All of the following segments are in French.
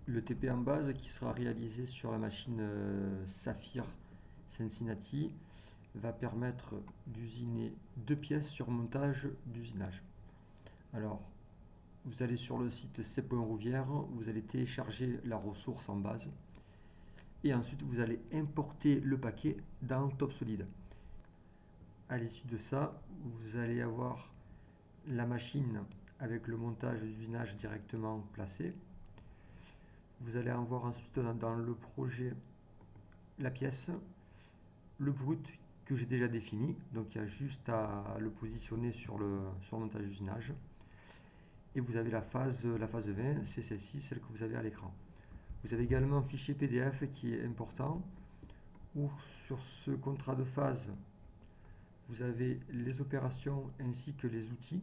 Le TP en base qui sera réalisé sur la machine Saphir Cincinnati va permettre d'usiner 2 pièces sur montage d'usinage. Alors, vous allez sur le site c.rouvière, vous allez télécharger la ressource en base et ensuite vous allez importer le paquet dans TopSolid. À l'issue de ça, vous allez avoir la machine avec le montage d'usinage directement placé. Vous allez avoir ensuite dans le projet la pièce, le brut que j'ai déjà défini, donc il y a juste à le positionner sur le montage d'usinage. Et vous avez la phase 20, c'est celle-ci, celle que vous avez à l'écran. Vous avez également un fichier PDF qui est important, où sur ce contrat de phase, vous avez les opérations ainsi que les outils.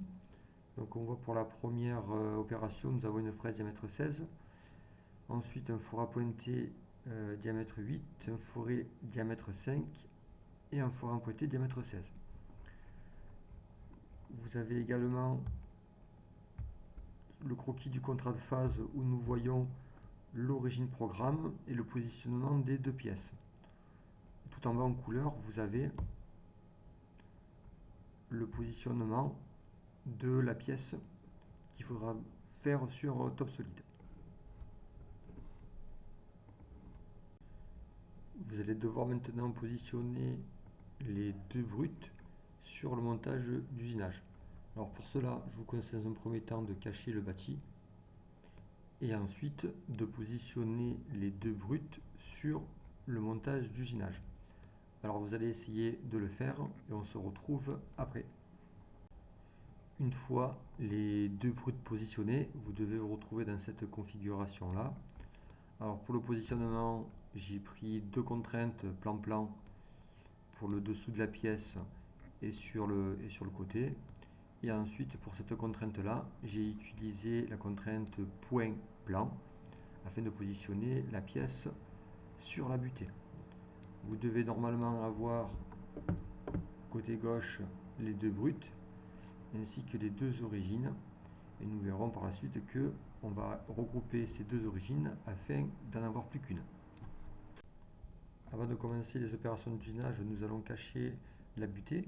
Donc on voit pour la première opération, nous avons une fraise diamètre 16, ensuite un four à pointer diamètre 8, un fourré diamètre 5 et un four à pointer diamètre 16. Vous avez également le croquis du contrat de phase où nous voyons l'origine programme et le positionnement des 2 pièces. Tout en bas en couleur, vous avez le positionnement de la pièce qu'il faudra faire sur TopSolid. Vous allez devoir maintenant positionner les 2 bruts sur le montage d'usinage. Alors pour cela, je vous conseille dans un premier temps de cacher le bâti et ensuite de positionner les 2 bruts sur le montage d'usinage. Alors vous allez essayer de le faire et on se retrouve après. Une fois les 2 bruts positionnés, vous devez vous retrouver dans cette configuration là. Alors pour le positionnement, j'ai pris 2 contraintes plan-plan pour le dessous de la pièce et sur le côté. Et ensuite pour cette contrainte là, j'ai utilisé la contrainte point plan afin de positionner la pièce sur la butée. Vous devez normalement avoir côté gauche les 2 bruts ainsi que les 2 origines et nous verrons par la suite que on va regrouper ces 2 origines afin d'en avoir plus qu'une. Avant de commencer les opérations d'usinage, nous allons cacher la butée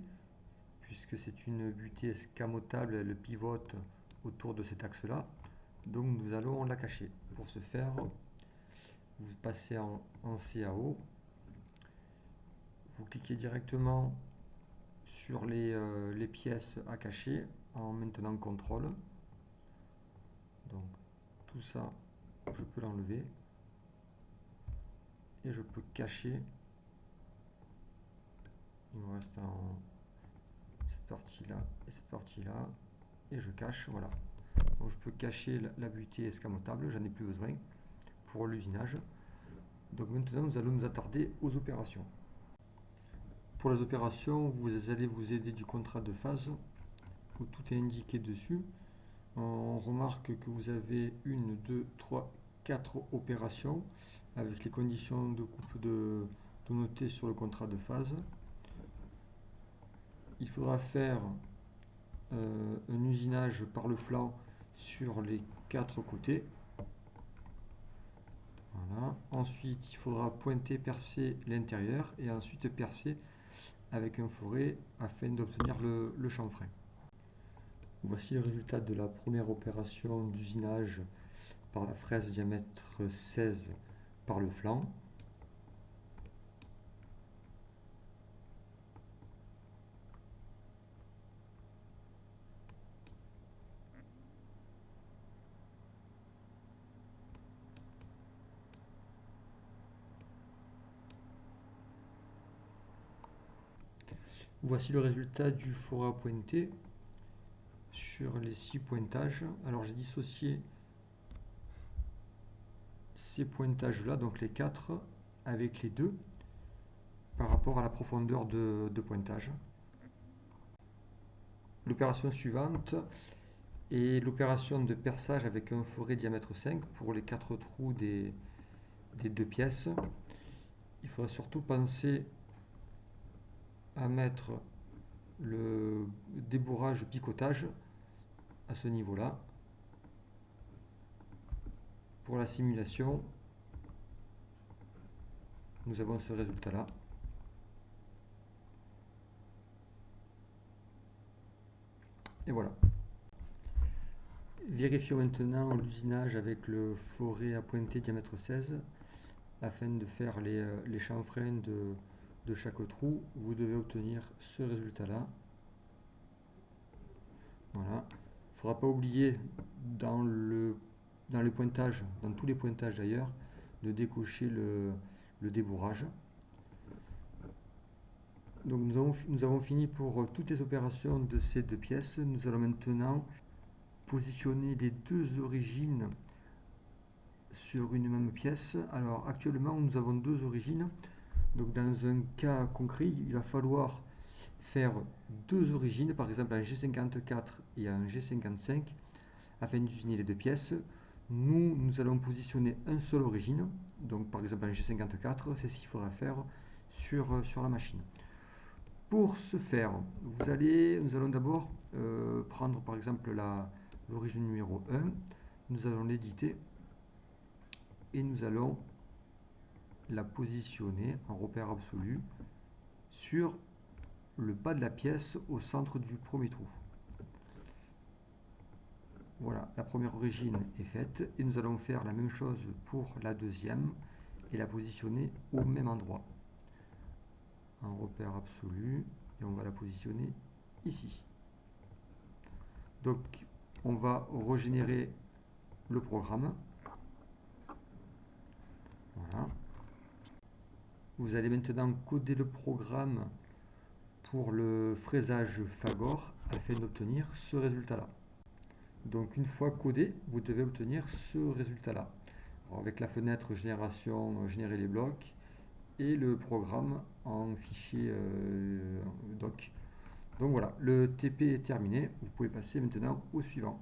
puisque c'est une butée escamotable, elle pivote autour de cet axe là, donc nous allons la cacher. Pour ce faire, vous passez en CAO, vous cliquez directement sur les pièces à cacher en maintenant CTRL. Donc tout ça, je peux l'enlever et je peux cacher. Il me reste cette partie là et cette partie là et je cache, voilà. Donc je peux cacher la butée escamotable, j'en ai plus besoin pour l'usinage. Donc maintenant nous allons nous attarder aux opérations. Pour les opérations, vous allez vous aider du contrat de phase où tout est indiqué dessus. On remarque que vous avez 1, 2, 3, 4 opérations avec les conditions de coupe de noter sur le contrat de phase. Il faudra faire un usinage par le flanc sur les 4 côtés. Voilà. Ensuite, il faudra pointer, percer l'intérieur et ensuite percer avec un fourré afin d'obtenir le chanfrein. Voici le résultat de la première opération d'usinage par la fraise diamètre 16 par le flanc. Voici le résultat du four à pointer sur les 6 pointages. Alors j'ai dissocié ces pointages là, donc les 4 avec les 2 par rapport à la profondeur de pointage. L'opération suivante est l'opération de perçage avec un fourré diamètre 5 pour les 4 trous des 2 pièces. Il faudra surtout penser à mettre le débourrage picotage à ce niveau là pour la simulation, nous avons ce résultat-là. Et voilà. Vérifions maintenant l'usinage avec le forêt à pointer diamètre 16 afin de faire les chanfreins de chaque trou. Vous devez obtenir ce résultat-là. Voilà. Il ne faudra pas oublier dans les pointages, dans tous les pointages d'ailleurs, de décocher le débourrage. Donc nous avons fini pour toutes les opérations de ces deux pièces. Nous allons maintenant positionner les deux origines sur une même pièce. Alors actuellement nous avons deux origines. Donc dans un cas concret, il va falloir faire deux origines, par exemple un G54 et un G55, afin d'usiner les deux pièces. Nous allons positionner un seul origine, donc par exemple un G54, c'est ce qu'il faudra faire sur la machine. Pour ce faire, nous allons d'abord prendre par exemple l'origine numéro 1, nous allons l'éditer et nous allons la positionner en repère absolu sur le bas de la pièce au centre du premier trou. Voilà, la première origine est faite et nous allons faire la même chose pour la deuxième et la positionner au même endroit. Un repère absolu et on va la positionner ici. Donc on va régénérer le programme. Voilà. Vous allez maintenant coder le programme pour le fraisage Fagor afin d'obtenir ce résultat-là. Donc une fois codé, vous devez obtenir ce résultat-là. Avec la fenêtre génération, générer les blocs et le programme en fichier doc. Donc voilà, le TP est terminé. Vous pouvez passer maintenant au suivant.